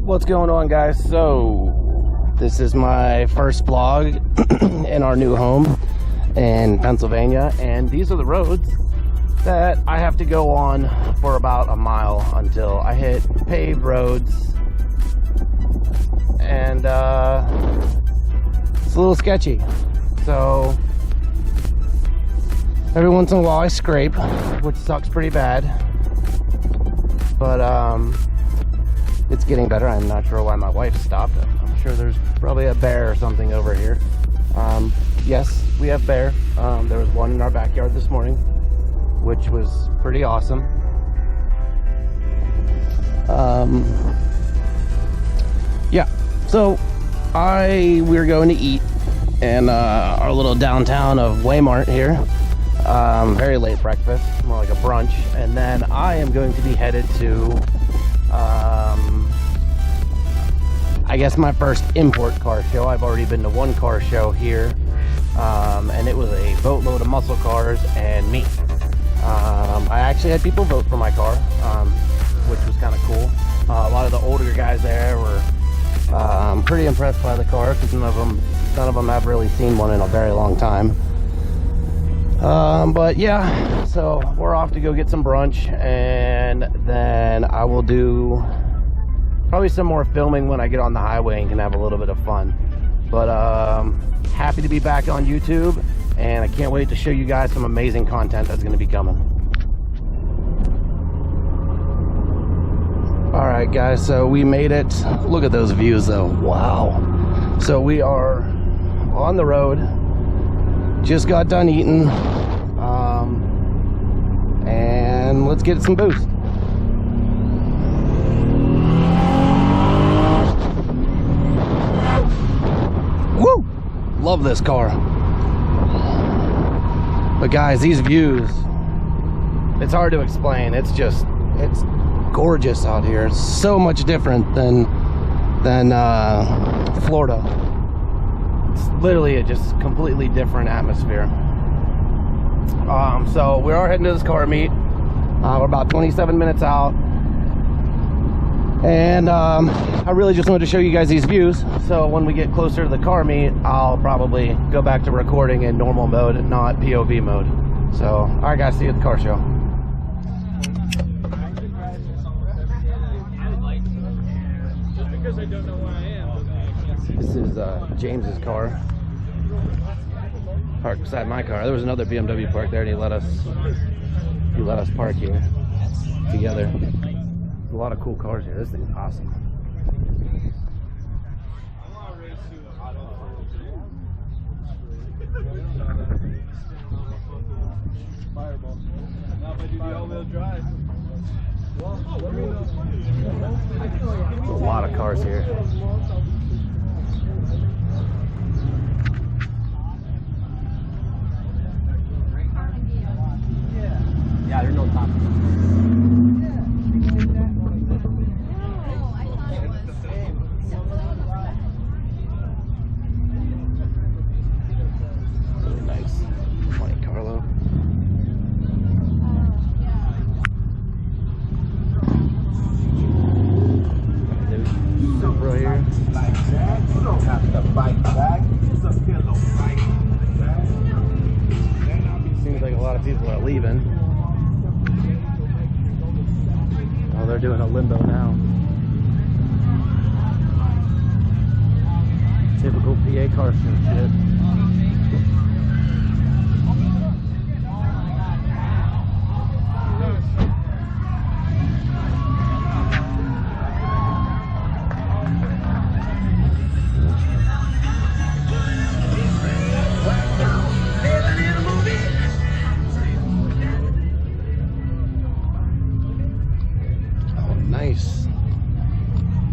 What's going on, guys? So this is my first vlog in our new home in Pennsylvania, and these are the roads that I have to go on for about a mile until I hit paved roads, and it's a little sketchy. So every once in a while I scrape, which sucks pretty bad, but it's getting better. I'm not sure why my wife stopped. I'm sure there's probably a bear or something over here. Yes, we have bear. There was one in our backyard this morning, which was pretty awesome. Yeah, so we're going to eat in our little downtown of Waymart here. Very late breakfast, more like a brunch, and then I am going to be headed to I guess my first import car show. I've already been to one car show here, and it was a boatload of muscle cars and me. I actually had people vote for my car, which was kind of cool. A lot of the older guys there were pretty impressed by the car, because none of them have really seen one in a very long time. But yeah, so we're off to go get some brunch, and then I will do probably some more filming when I get on the highway and can have a little bit of fun. But happy to be back on YouTube, and I can't wait to show you guys some amazing content that's going to be coming. All right, guys, so we made it. Look at those views though. Wow. So we are on the road, just got done eating, and let's get some boost. Woo! Love this car. But guys, these views, it's hard to explain. It's gorgeous out here. It's so much different than Florida. It's literally a just completely different atmosphere. So we are heading to this car meet. We're about 27 minutes out, and I really just wanted to show you guys these views. So when we get closer to the car meet, I'll probably go back to recording in normal mode and not POV mode. So all right, guys, see you at the car show. Just because I don't know where I am. This is James's car, parked beside my car. There was another BMW parked there, and he let us park here together. There's a lot of cool cars here. This thing's awesome. There's a lot of cars here. Yeah, there's no top. Really nice. Monte Carlo. There's Supra here. You don't have to fight back. It's a pillow fight. Seems like a lot of people are leaving. Oh, they're doing a limbo now. Typical PA car show shit. Nice.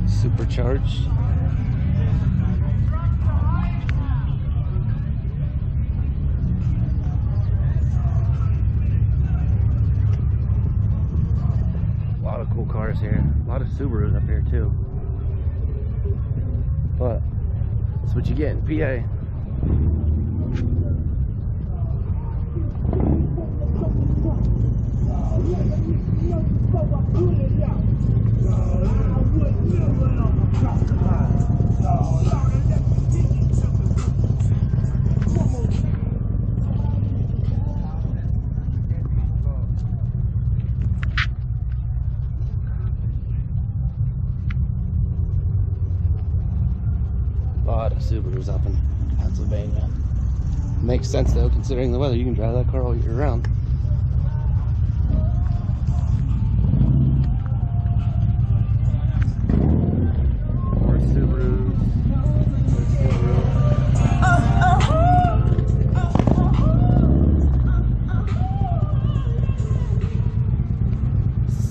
Supercharged. A lot of cool cars here. A lot of Subarus up here too. But that's what you get in PA. of Subarus up in Pennsylvania. Makes sense though, considering the weather. You can drive that car all year round. More Subarus. More Subarus.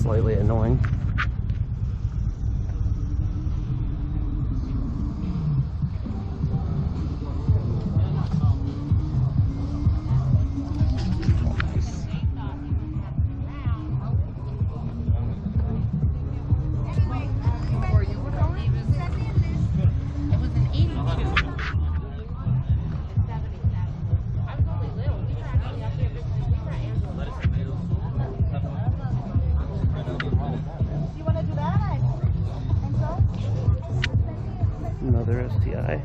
Slightly annoying. Another STI.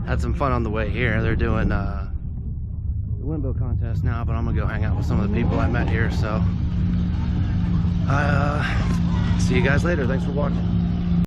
Had some fun on the way here. They're doing the Limbo contest now, but I'm gonna go hang out with some of the people I met here. So see you guys later. Thanks for watching.